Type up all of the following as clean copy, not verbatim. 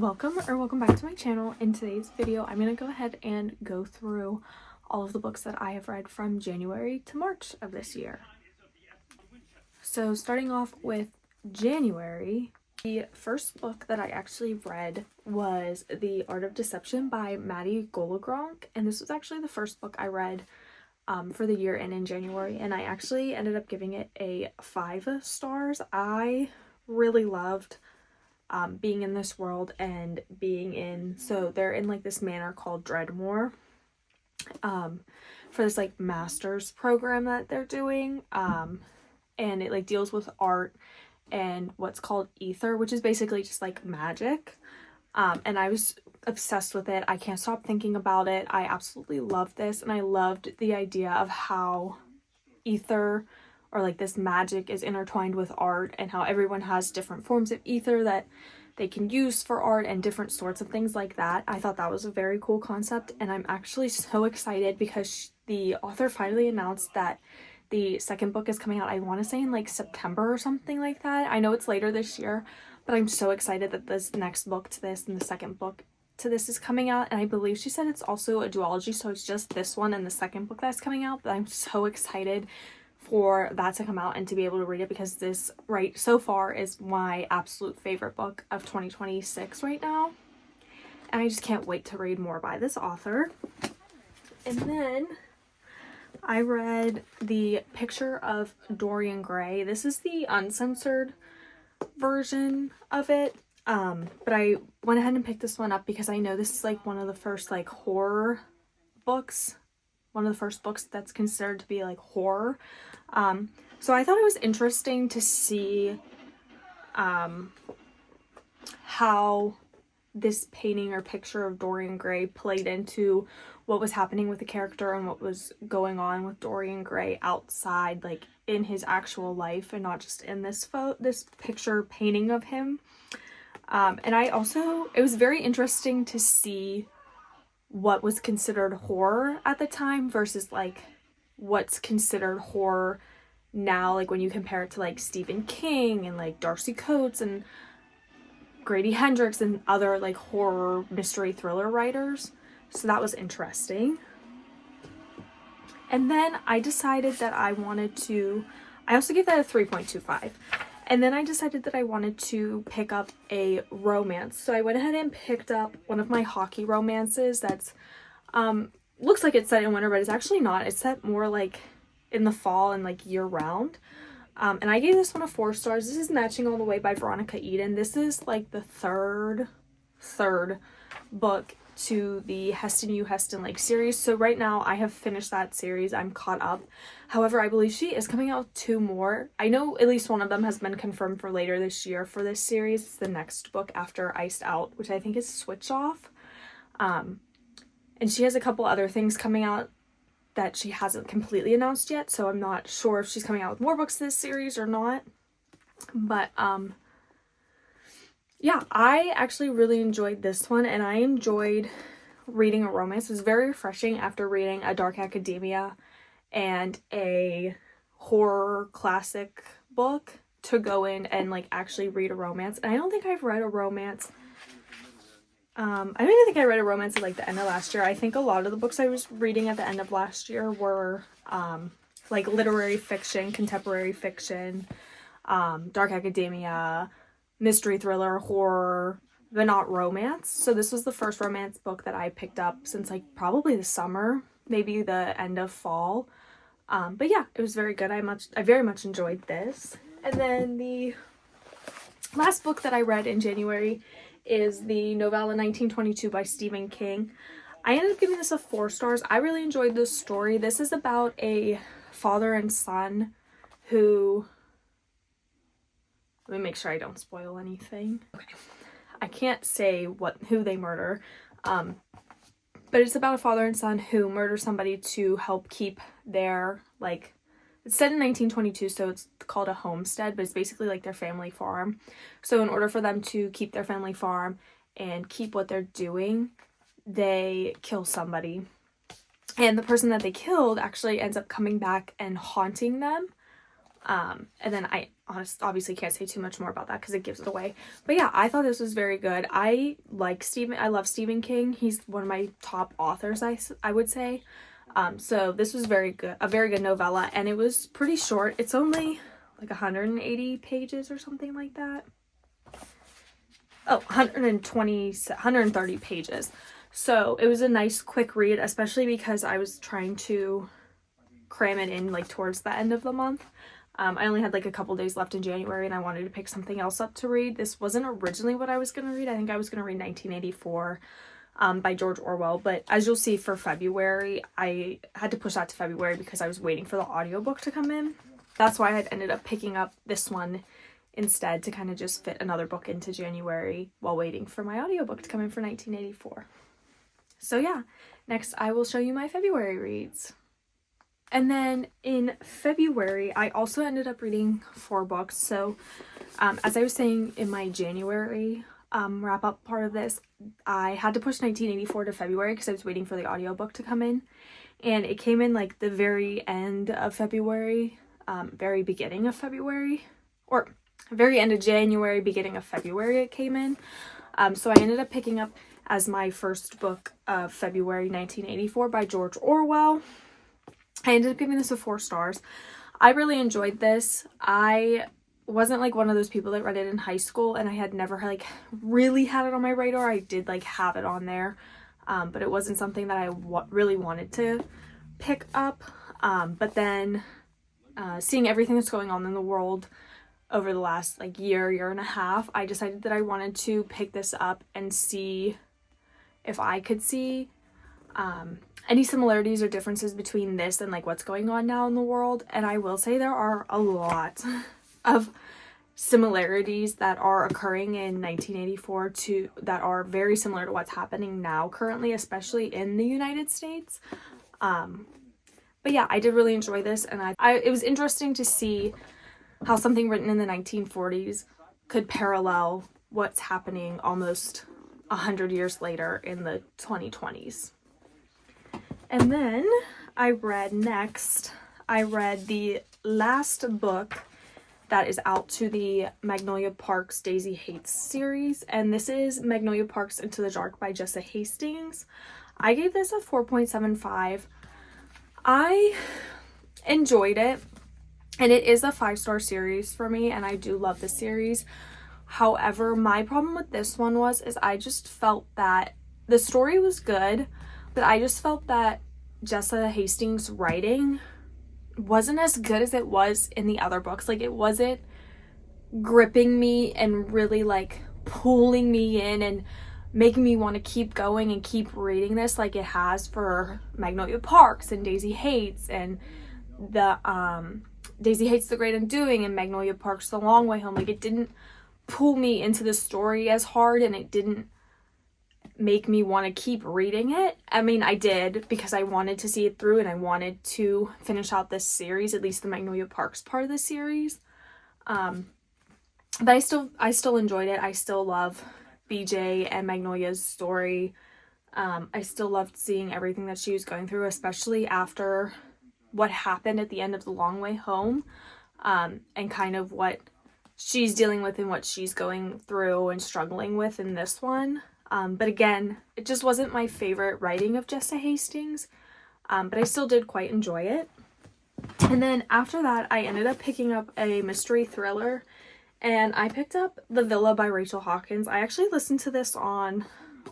Welcome back to my channel. In today's video, I'm going to go ahead and go through all of the books that I have read from January to March of this year. So starting off with January, the first book that I actually read was The Art of Deception by Maddie Goldgronk, and this was actually the first book I read for the year and in January, and I actually ended up giving it a 5 stars. I really loved being in this world and so they're in like this manor called Dreadmore for this like master's program that they're doing, and it like deals with art and what's called ether, which is basically just like magic, and I was obsessed with it. I can't stop thinking about it. I absolutely loved this, and I loved the idea of how ether or like this magic is intertwined with art, and how everyone has different forms of ether that they can use for art and different sorts of things like that. I thought that was a very cool concept, and I'm actually so excited because the author finally announced that the second book is coming out, I want to say in like September or something like that. I know it's later this year, but I'm so excited that this next book to this and the second book to this is coming out, and I believe she said it's also a duology, so it's just this one and the second book that's coming out. But I'm so excited for that to come out and to be able to read it, because this right so far is my absolute favorite book of 2026 right now, and I just can't wait to read more by this author. And then I read The Picture of Dorian Gray. This is the uncensored version of it, but I went ahead and picked this one up because I know this is like one of the first like horror books, one of the first books that's considered to be like horror. So I thought it was interesting to see how this painting or picture of Dorian Gray played into what was happening with the character and what was going on with Dorian Gray outside, like in his actual life, and not just in this picture painting of him. And it was very interesting to see what was considered horror at the time versus like what's considered horror now, like when you compare it to like Stephen King and like Darcy Coates and Grady Hendrix and other like horror mystery thriller writers. So that was interesting. And then I decided that I also gave that a 3.25. And then I decided that I wanted to pick up a romance. So I went ahead and picked up one of my hockey romances that's looks like it's set in winter, but it's actually not. It's set more like in the fall and like year round. And I gave this one a 4 stars. This is Matching All the Way by Veronica Eden. This is like the third book to the Heston U. Heston like series. So right now I have finished that series. I'm caught up. However, I believe she is coming out with 2 more. I know at least one of them has been confirmed for later this year for this series. It's the next book after Iced Out, which I think is Switch Off. And she has a couple other things coming out that she hasn't completely announced yet, so I'm not sure if she's coming out with more books this series or not. But yeah, I actually really enjoyed this one, and I enjoyed reading a romance. It was very refreshing after reading a dark academia and a horror classic book to go in and like actually read a romance. And I don't think I've read a romance. I don't even think I read a romance at like the end of last year. I think a lot of the books I was reading at the end of last year were like literary fiction, contemporary fiction, dark academia, mystery thriller, horror, but not romance. So this was the first romance book that I picked up since like probably the summer, maybe the end of fall. But yeah, it was very good. I very much enjoyed this. And then the last book that I read in January is the novella 1922 by Stephen King. I ended up giving this a 4 stars. I really enjoyed this story. This is about a father and son who... Let me make sure I don't spoil anything. Okay. I can't say who they murder, but it's about a father and son who murder somebody to help keep their, like, it's set in 1922, so it's called a homestead, but it's basically like their family farm. So in order for them to keep their family farm and keep what they're doing, they kill somebody. And the person that they killed actually ends up coming back and haunting them. And then I obviously can't say too much more about that because it gives it away. But yeah, I thought this was very good. I love Stephen King. He's one of my top authors, I would say. So this was a very good novella, and it was pretty short. It's only like 180 pages or something like that. Oh, 130 pages. So it was a nice quick read, especially because I was trying to cram it in like towards the end of the month. I only had like a couple days left in January, and I wanted to pick something else up to read. This wasn't originally what I was going to read. I think I was going to read 1984 by George Orwell, but as you'll see for February, I had to push that to February because I was waiting for the audiobook to come in. That's why I had ended up picking up this one instead, to kind of just fit another book into January while waiting for my audiobook to come in for 1984. So yeah, next I will show you my February reads. And then in February, I also ended up reading 4 books. So as I was saying in my January wrap up part of this, I had to push 1984 to February because I was waiting for the audiobook to come in. And it came in like the very end of February, very beginning of February, or very end of January, beginning of February it came in. So I ended up picking up as my first book of February 1984 by George Orwell. I ended up giving this a 4 stars. I really enjoyed this. I wasn't like one of those people that read it in high school, and I had never like really had it on my radar. I did like have it on there, but it wasn't something that I really wanted to pick up. But then seeing everything that's going on in the world over the last like year and a half, I decided that I wanted to pick this up and see if I could see any similarities or differences between this and like what's going on now in the world. And I will say there are a lot of similarities that are occurring in 1984 that are very similar to what's happening now currently, especially in the United States. But yeah, I did really enjoy this, and it was interesting to see how something written in the 1940s could parallel what's happening almost 100 years later in the 2020s. And then I read the last book that is out to the Magnolia Parks Daisy Hates series, and this is Magnolia Parks Into the Dark by Jessa Hastings. I gave this a 4.75. I enjoyed it, and it is a 5-star series for me, and I do love this series. However, my problem with this one is I just felt that the story was good, but I just felt that Jessa Hastings' writing wasn't as good as it was in the other books. Like, it wasn't gripping me and really like pulling me in and making me want to keep going and keep reading this like it has for Magnolia Parks and Daisy Hates and the Daisy Hates the Great Undoing and Magnolia Parks The Long Way Home. Like, it didn't pull me into the story as hard, and it didn't make me want to keep reading it. I mean, I did because I wanted to see it through and I wanted to finish out this series, at least the Magnolia Parks part of the series. But I still enjoyed it. I still love BJ and Magnolia's story. I still loved seeing everything that she was going through, especially after what happened at the end of The Long Way Home, and kind of what she's dealing with and what she's going through and struggling with in this one. But again, it just wasn't my favorite writing of Jessa Hastings, but I still did quite enjoy it. And then after that, I ended up picking up a mystery thriller, and I picked up The Villa by Rachel Hawkins. I actually listened to this on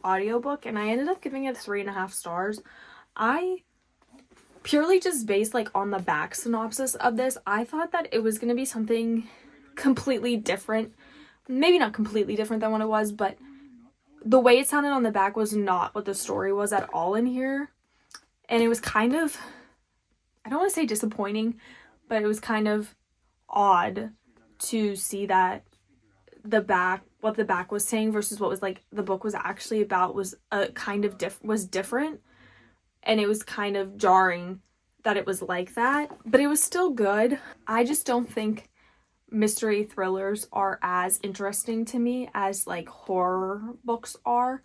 audiobook, and I ended up giving it 3.5 stars. I purely just based like on the back synopsis of this, I thought that it was going to be something completely different. Maybe not completely different than what it was, but the way it sounded on the back was not what the story was at all in here. And it was kind of, I don't want to say disappointing, but it was kind of odd to see that what the back was saying versus what was like the book was actually about was a kind of different. And it was kind of jarring that it was like that, but it was still good. I just don't think mystery thrillers are as interesting to me as like horror books are,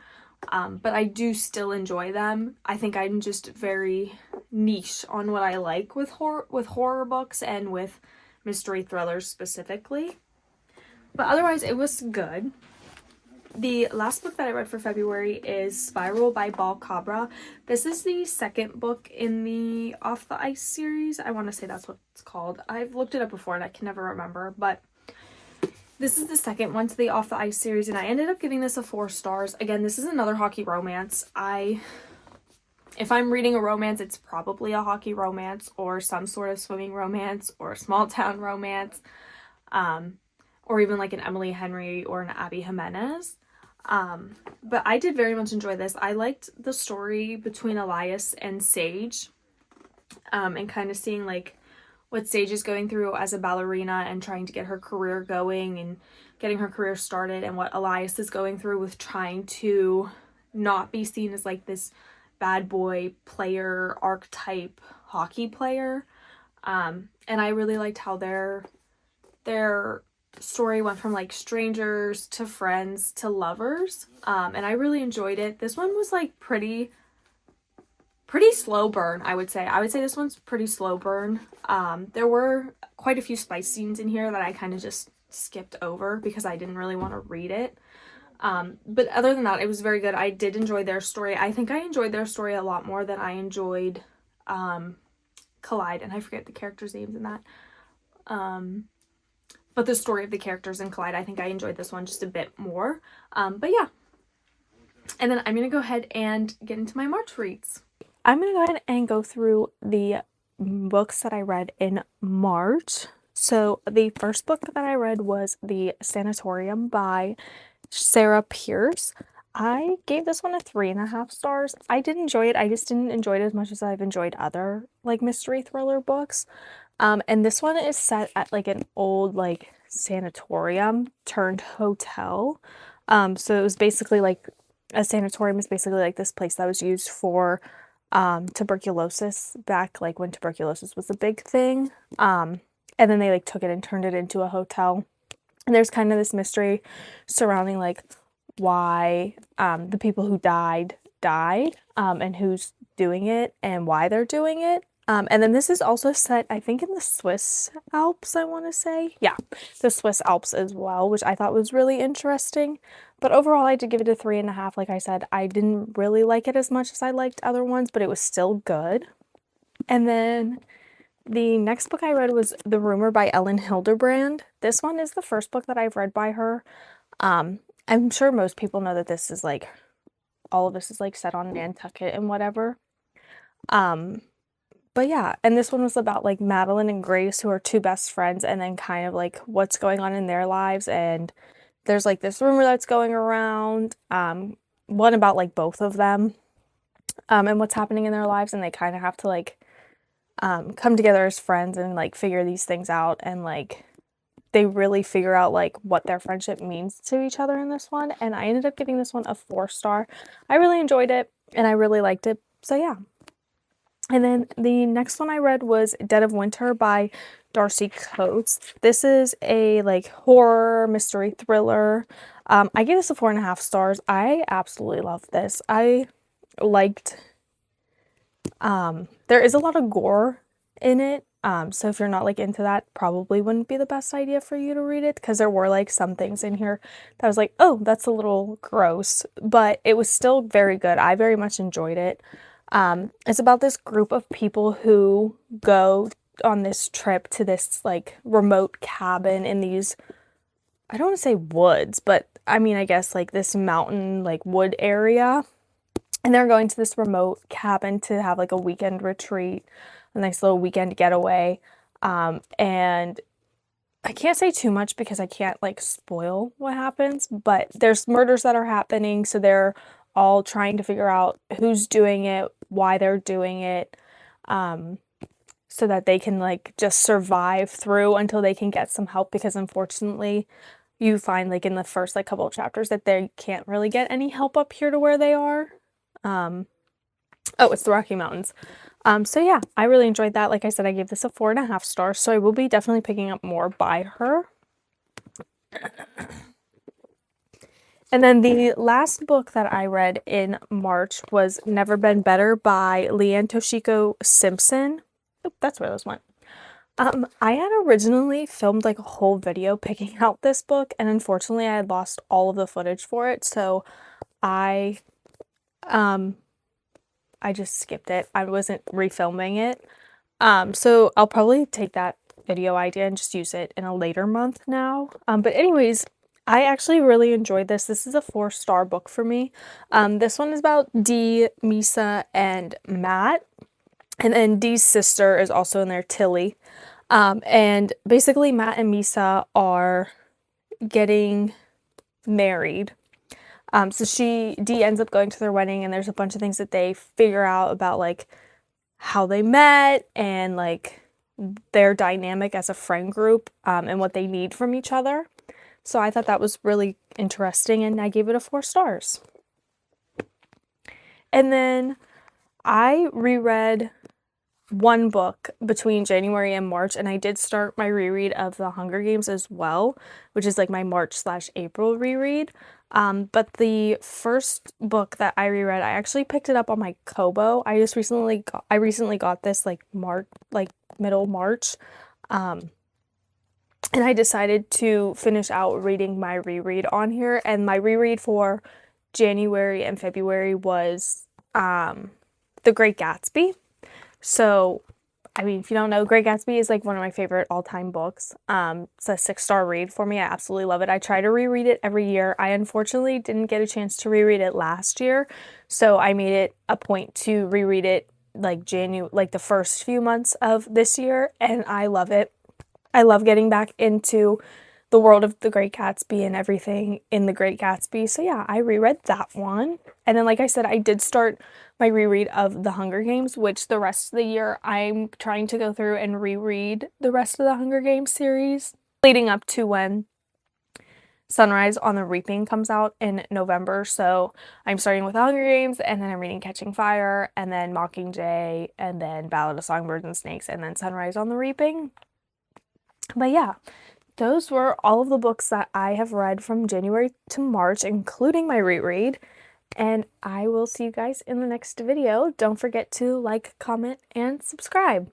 but I do still enjoy them. I think I'm just very niche on what I like with horror books and with mystery thrillers specifically. But otherwise, it was good. The last book that I read for February is Spiral by Ball Cabra. This is the second book in the Off the Ice series. I want to say that's what it's called. I've looked it up before and I can never remember, but this is the second one to the Off the Ice series, and I ended up giving this a 4 stars. Again, this is another hockey romance. If I'm reading a romance, it's probably a hockey romance or some sort of swimming romance or a small town romance, or even like an Emily Henry or an Abby Jimenez. But I did very much enjoy this. I liked the story between Elias and Sage, and kind of seeing like what Sage is going through as a ballerina and trying to get her career going and getting her career started, and what Elias is going through with trying to not be seen as like this bad boy player archetype hockey player. And I really liked how their story went from like strangers to friends to lovers, and I really enjoyed it. This one was like pretty slow burn, I would say this one's pretty slow burn. There were quite a few spice scenes in here that I kind of just skipped over because I didn't really want to read it, but other than that, it was very good. I did enjoy their story. I think I enjoyed their story a lot more than I enjoyed Collide, and I forget the characters' names in that. But the story of the characters in Collide, I think I enjoyed this one just a bit more. But yeah. And then I'm going to go ahead and get into my March reads. I'm going to go ahead and go through the books that I read in March. So the first book that I read was The Sanatorium by Sarah Pierce. I gave this one a 3.5 stars. I did enjoy it. I just didn't enjoy it as much as I've enjoyed other like mystery thriller books. And this one is set at like an old like sanatorium turned hotel. So it was basically like a sanatorium is basically like this place that was used for tuberculosis back like when tuberculosis was a big thing. And then they like took it and turned it into a hotel. And there's kind of this mystery surrounding like why the people who died, and who's doing it and why they're doing it. And then this is also set, I think, in the Swiss Alps, I want to say. Yeah, the Swiss Alps as well, which I thought was really interesting. But overall, I did give it a 3.5. Like I said, I didn't really like it as much as I liked other ones, but it was still good. And then the next book I read was The Rumor by Ellen Hildebrand. This one is the first book that I've read by her. I'm sure most people know that this is like, all of this is like set on Nantucket and whatever. But yeah, and this one was about like Madeline and Grace, who are two best friends, and then kind of like what's going on in their lives. And there's like this rumor that's going around, one about like both of them, and what's happening in their lives, and they kind of have to like come together as friends and like figure these things out, and like they really figure out like what their friendship means to each other in this one. And I ended up giving this one a 4 star. I really enjoyed it and I really liked it. So yeah. And then the next one I read was Dead of Winter by Darcy Coates. This is a like horror mystery thriller. I gave this a 4.5 stars. I absolutely loved this. I liked, there is a lot of gore in it. So if you're not like into that, probably wouldn't be the best idea for you to read it, because there were like some things in here that I was like, oh, that's a little gross, but it was still very good. I very much enjoyed it. It's about this group of people who go on this trip to this like remote cabin in these, I don't want to say woods, but I mean, I guess like this mountain, like wood area. And they're going to this remote cabin to have like a weekend retreat, a nice little weekend getaway. And I can't say too much because I can't like spoil what happens, but there's murders that are happening. So they're all trying to figure out who's doing it, why they're doing it, so that they can like just survive through until they can get some help, because unfortunately you find like in the first like couple of chapters that they can't really get any help up here to where they are. Oh, it's the Rocky Mountains. So yeah, I really enjoyed that. Like I said, I gave this a 4.5 stars, so I will be definitely picking up more by her. And then the last book that I read in March was Never Been Better by Leanne Toshiko Simpson. Oh, that's where those went. I had originally filmed like a whole video picking out this book, and unfortunately I had lost all of the footage for it, so I um I just skipped it. I wasn't refilming it. So I'll probably take that video idea and just use it in a later month now. But anyways, I actually really enjoyed this. This is a 4-star book for me. This one is about Dee, Misa, and Matt. And then Dee's sister is also in there, Tilly. And basically Matt and Misa are getting married. So Dee ends up going to their wedding, and there's a bunch of things that they figure out about like how they met and like their dynamic as a friend group, and what they need from each other. So I thought that was really interesting, and I gave it a 4 stars. And then I reread one book between January and March, and I did start my reread of The Hunger Games as well, which is like my March/April reread. But the first book that I reread, I actually picked it up on my Kobo. I recently got this like middle March. And I decided to finish out reading my reread on here, and my reread for January and February was The Great Gatsby. So, I mean, if you don't know, Great Gatsby is like one of my favorite all-time books. It's a 6-star read for me. I absolutely love it. I try to reread it every year. I unfortunately didn't get a chance to reread it last year, so I made it a point to reread it like the first few months of this year, and I love it. I love getting back into the world of The Great Gatsby and everything in The Great Gatsby. So yeah, I reread that one. And then like I said, I did start my reread of The Hunger Games, which the rest of the year I'm trying to go through and reread the rest of the Hunger Games series leading up to when Sunrise on the Reaping comes out in November. So I'm starting with The Hunger Games, and then I'm reading Catching Fire, and then Mockingjay, and then Ballad of Songbirds and Snakes, and then Sunrise on the Reaping. But yeah, those were all of the books that I have read from January to March, including my reread. And I will see you guys in the next video. Don't forget to like, comment, and subscribe.